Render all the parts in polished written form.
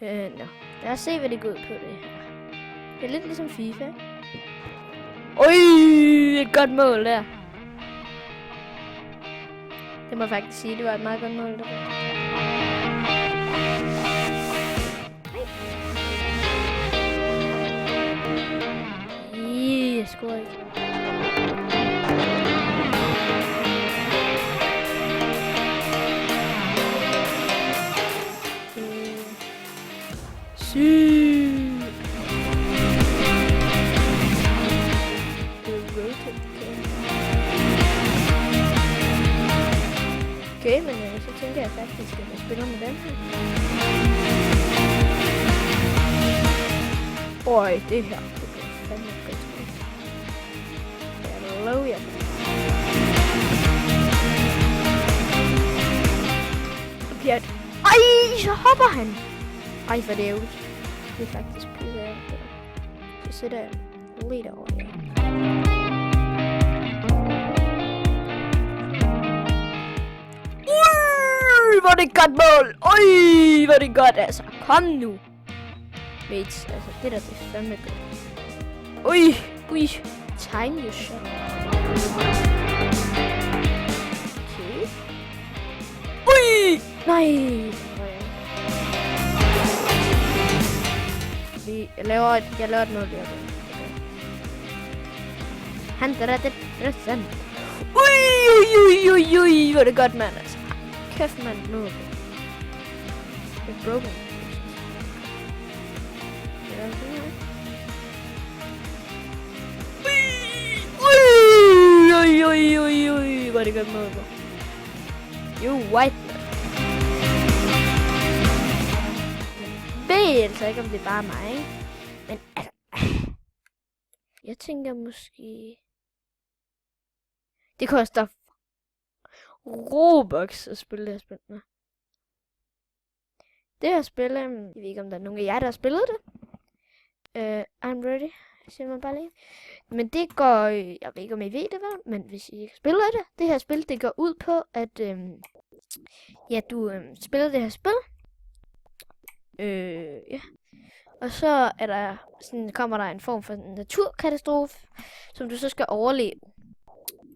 Nå. Lad os se, hvad det går ud på det her. Det er lidt ligesom FIFA. Øj, et godt mål der. Det må jeg faktisk sige, det var et meget godt mål der. Jeg scorer ikke. Sygt. Okay, men så tænker jeg faktisk, at jeg spiller med den her. Øj, det her. Det bliver fandme godt. Jeg lover jer. Ej, så hopper han. Ej, for det er ærgerligt. Det er faktisk pisse ærgerligt. Så sætter jeg lidt over her. Hvor er det godt mål! Øj, hvor er det godt, altså. Kom nu. Mates, altså det der, det er fandme godt. Ui, time your shot. Okay. Ui! Nej! Jeg laver et mål der. Han der det sådan. Ui, hvor er det godt, mand, altså. Kæft, mand, nu. Det er broken. Ui, hvor er det godt mål. You white. Jeg ved altså ikke, om det er bare mig, ikke? Men altså... Jeg tænker måske... Det koster... Robux at spille det her spil med. Det her spil... Jeg ved ikke, om der er nogen af jer, der har spillet det. I'm ready, siger man bare lige. Men det går... Jeg ved ikke, om I ved det, vel? Men hvis I ikke spiller det... Det her spil, det går ud på, at... ja, du spiller det her spil. Ja. Og så er der sådan, kommer der en form for naturkatastrofe, som du så skal overleve.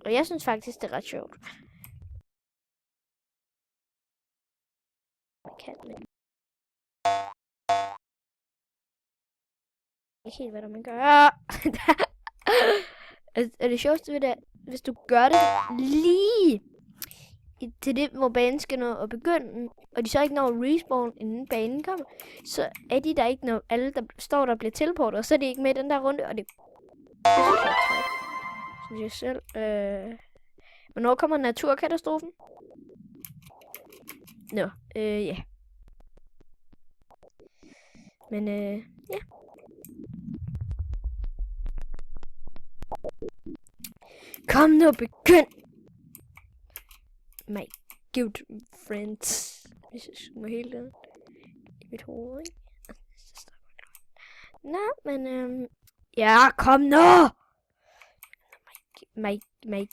Og jeg synes faktisk, det er ret sjovt. Ikke helt, hvad man gør. Er det sjoveste ved det, hvis du gør det lige til det, hvor banen skal nå at begynde, og de så ikke når at respawn, inden banen kommer, så er de der ikke, når alle, der står der, bliver teleportet, og så er de ikke med i den der runde, og det synes jeg er træk, synes jeg selv. Hvornår kommer naturkatastrofen? Nå, ja. Men, ja. Kom nu, begynd! My good friends. Hvis jeg zoomer helt ind i mit hoved, ikke? Nå, men ja, kom nu! My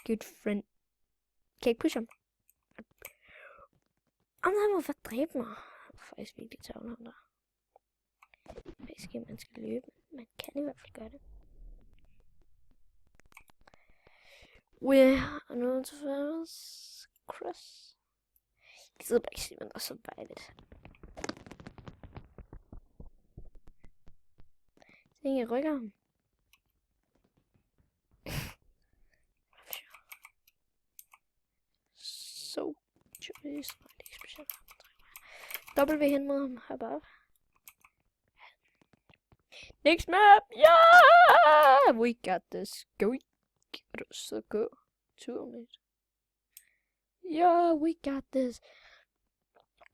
good friend. Kan jeg ikke pushe ham? Han må for dræbe mig. Jeg er faktisk virkelig tavle ham der. Faktisk ikke, man skal løbe. Man kan i hvert fald gøre det. We're on to first cross. Jeg sidder bare ikke sige, men der er så bare lidt. Så jeg rykker ham. So choice. Det er ikke specielt. W hen mod ham heroppe. Next map! Yeah! We got this. Go. Så gå. 2 minutter. Yeah, we got this.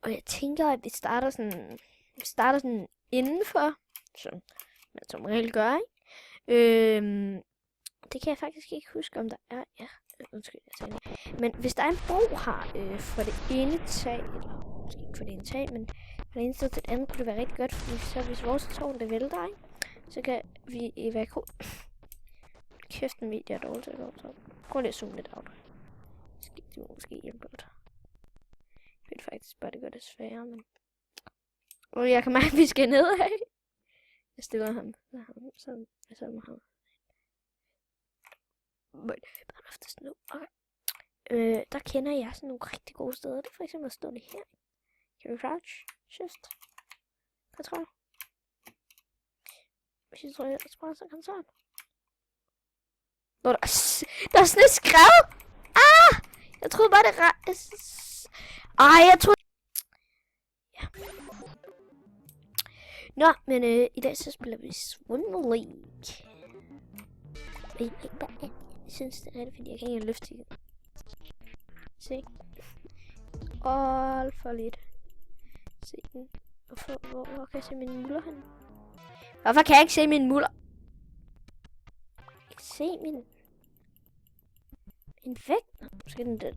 Og jeg tænker, at vi starter sådan indenfor. Som man som regel gør, ikke? Det kan jeg faktisk ikke huske, om der er. Ja, undskyld, jeg tager det. Men hvis der er en bro her for det ene tag, eller måske ikke for det ene tag, men fra det ene sted til det andet, kunne det være rigtig godt, fordi så hvis vores tårn det vælter, ikke? Så kan vi evakuere. Kæft, en video er dårligt til at gå så. Prøv lige at zoome lidt af. Du måske hjælpe det. Jeg ved faktisk bare, det gør det sværere, men... Og jeg kan mærke, at vi skal nedad. Jeg stiller ham. Sådan. Jeg sætter mig ham. But of the snow. Okay. Der kender jeg sådan nogle rigtig gode steder. Det er for eksempel at stå det her. Kan vi crouch? Shift. Control. Hvis jeg tror, jeg så control. Der er sådan et skrev. Jeg troede bare, det jeg troede... Ja. Nå, men i dag så spiller vi Swim League. Jeg synes, det er det, fordi jeg kan ikke løfte igen. Se. Alt for lidt. Se den. Hvor kan jeg se min muller hen? Hvorfor kan jeg ikke se min muller? Jeg kan se min vægt. Måske den der.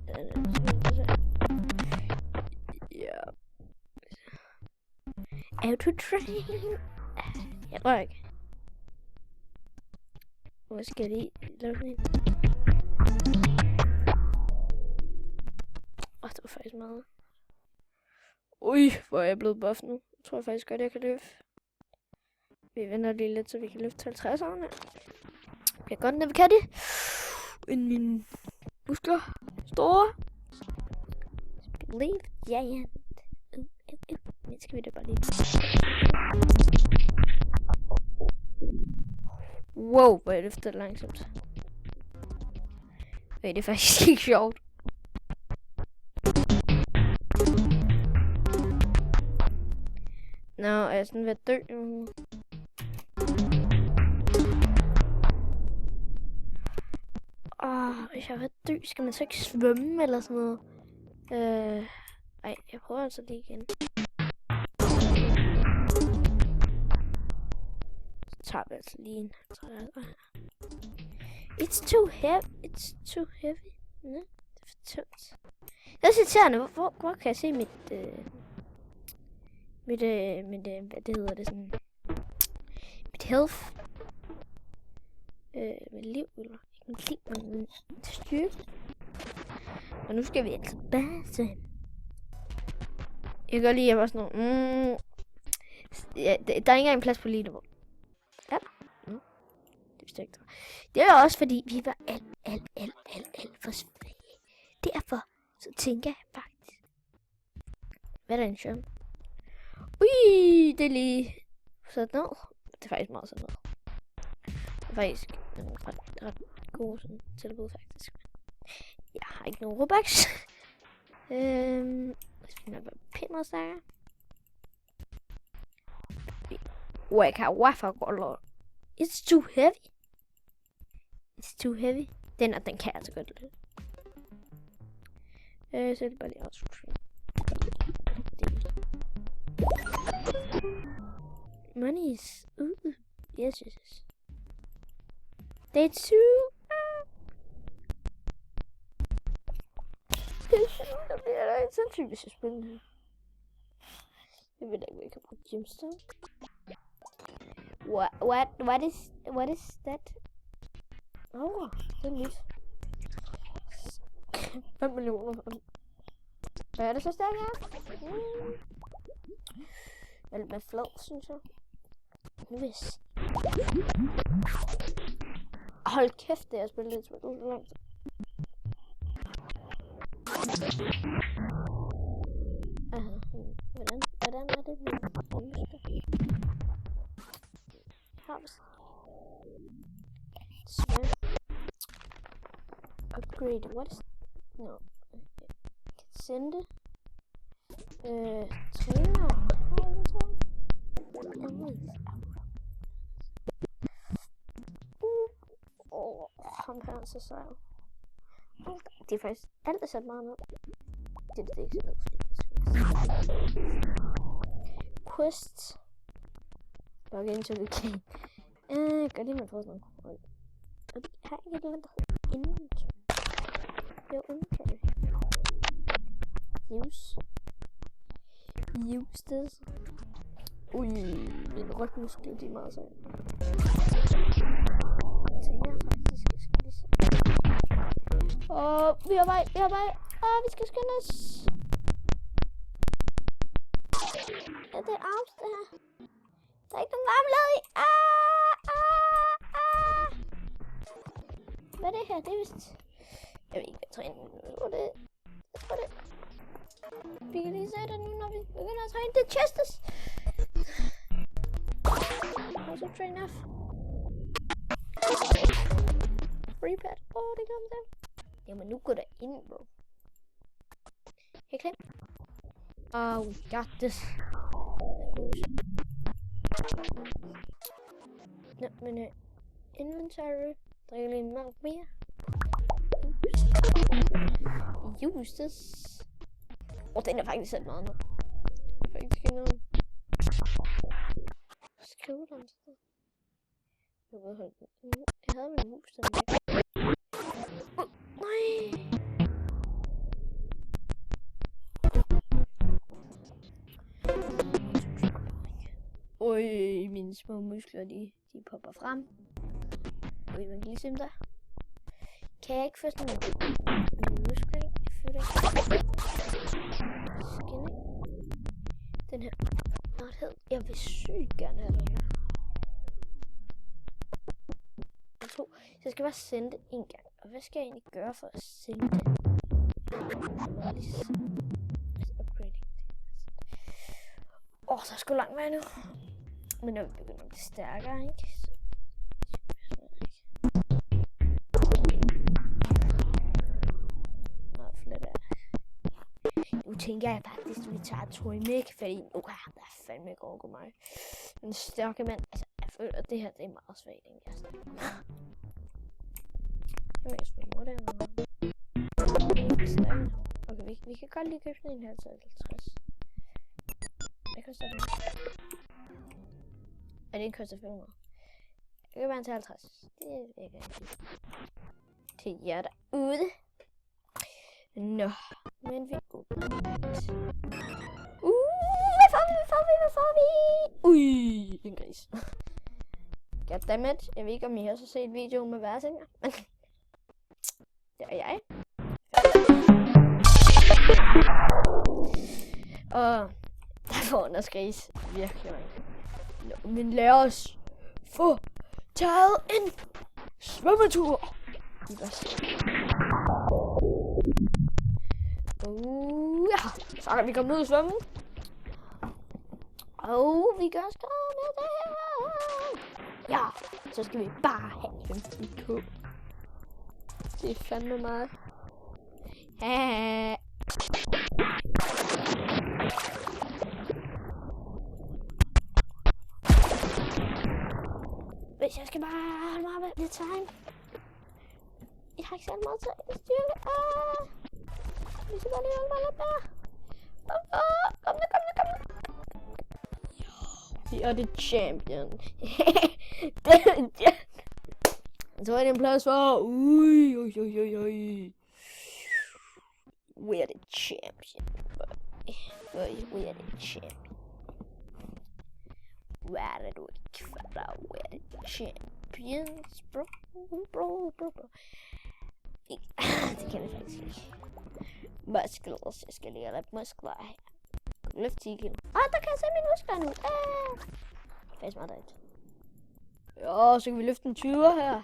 Ja. Auto-train. Jeg rører ikke. Hvor skal jeg lige lave den? Det var faktisk meget. Ui, hvor er jeg blevet buff nu. Jeg tror faktisk godt, jeg kan løfte. Vi vender lige lidt, så vi kan løfte 50'erne. Jeg kan godt, når vi kan det. Inden mine muskler store. Believe giant. Men skal vi da bare lige. Wow, hvor jeg løfter langsomt. Det er faktisk ikke sjovt. Nå, er jeg sådan ved at dø nu? Hvis jeg er ved at dø, skal man så ikke svømme eller sådan noget? Ej, jeg prøver altså lige igen. Så tager vi altså lige en. It's too heavy. Ja, det er for tungt. Det er så irriterende. Hvor kan jeg se mit... hvad det hedder det sådan... Mit health. Mit liv, eller ikke mit liv, men min styrke. Og nu skal vi altså base. Jeg kan godt lide, at jeg var sådan noget... Ja, der er ikke engang plads på leaderboard. Ja. Det vidste jeg ikke. Det er også fordi, vi var alt for svage. Derfor så tænker jeg faktisk... Hvad er der en skærm? Ui, det er lige sådan noget. Det er faktisk meget sådan noget. Det er faktisk ret god sådan tilbud faktisk. Jeg har ikke nogen Robux. Hvis vi nok være pænt meget stærkere. Jeg kan wifi godt lort. It's too heavy. It's too heavy. Den kan altså godt lidt. Så er det bare lige outstream. Monies. Yes. Day 2. Det bliver da ikke sindssygt, hvis jeg spiller det. Jeg ved da ikke, hvad jeg kan bruge gemstone. What is that? Det er nyt. 5 millioner. Hvad er det så stærkt her? Vel med flad, synes jeg. Nu hvis. Hold kæft, det er at spille lidt så langt. Hvordan er det med house? Swim. Upgrade. What is... No. Send it. Træner. Ham her er så sej. Det er faktisk alt er sat meget ned. Det er ikke så ned, fordi quest. Log into the game. Gør det med på sådan noget. Har jeg ikke et eller andet, der hedder inventory? Jo, inventory. Use this. Ui, min rygmuskel, de er meget sej. Jeg tænker faktisk, jeg skal lige se. Vi er vej. Vi skal skynde os. Ja, det er arms, det her. Der er ikke nogen varmelade i. Hvad er det her? Det er vist... Jeg ved ikke, hvad træningen er. Jeg tror det. Vi kan lige se det nu, når vi begynder at træne. Det er chestes. Also train off. Free pad. Det kom der. Jamen nu går der ind, bro. Helt klart. We got this. Nå, men inventory. Drikker lige en mælk mere. Use this. Den er faktisk sat meget ned. Det er faktisk ikke noget. Skriv den sted. Jeg ved holde den. Jeg havde min mus der. Nej. Oj, mine små muskler, de popper frem. Oj, man kan lige se dem der. Kan jeg ikke få sådan en muskler? Jeg føler ikke. Skinny. Den her. Jeg vil sygt gerne have den her. Så jeg skal bare sende det en gang. Og hvad skal jeg egentlig gøre for at sende det? Upgrading. Der er sgu langt vej nu. Men jeg begynder at blive stærkere, ikke? Nu tænker jeg faktisk, at vi tager Troy Mik, fordi nu er han der fandme ikke overgå mig. En stærke mand. Altså, jeg føler, at det her det er meget svagt, ikke? Jamen, jeg spørger mor, det er meget. Okay, vi kan godt lige købe sådan en her til 50. Hvad koster det? Det koster 500. Jeg kan bare en til 50. Det er ikke rigtigt. Til jer derude. Nå, men vi åbner lidt. Hvad får vi? Ui, en gris. Goddammit, jeg ved ikke, om I har så set video med værsinger, men det er jeg. Og der får en gris. Virkelig mange. Nå, men lad os få taget en svømmetur. Ja, så kan vi komme ud og svømme. Vi kan også komme med det her. Ja, så skal vi bare have 15k. Det er fandme meget. Hvis jeg skal bare holde mig med lidt time. Jeg har ikke særlig meget tid i styrke. Vi skal bare lige holde mig lidt bedre. Kom nu. Vi er the champion. Så er det en plads for. Ui. We are the champion. We are the champion. Hvad er det du ikke fatter? We are the champions, bro. Det kan jeg faktisk ikke. Muscles. Jeg skal lige have lidt muskler her. Løft 10 kilo. Der kan jeg se mine muskler nu. Faktisk meget dejligt. Ja, så kan vi løfte en 20'er her.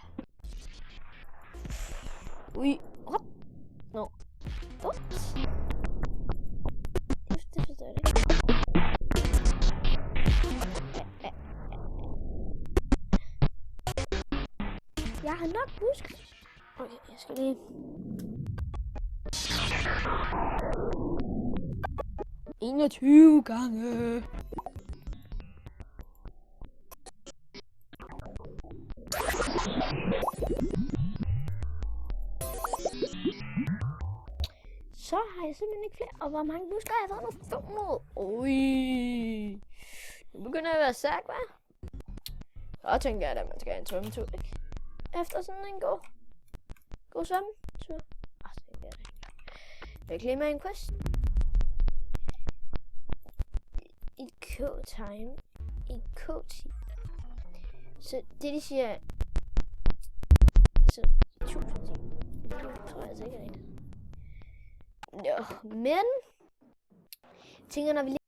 Ui. Hop. Nå. Ups. Det forstår jeg ikke. Jeg har nok muskler. Okay, jeg skal lige... – 21 gange. Så har jeg simpelthen ikke flere. Og hvor mange muskler har jeg fået nu? 500. Ui. Nu begynder jeg at være stærk, hva'? Så tænker jeg, at man skal have en svømmetur, ikke? Efter sådan en god svømmetur. Det er det. Jeg kan lige med en quest. I K-time. I K-time. Så det de siger... Så 1000 timer. Det tror jeg altså ikke er rigtigt. Men... tænker, når vi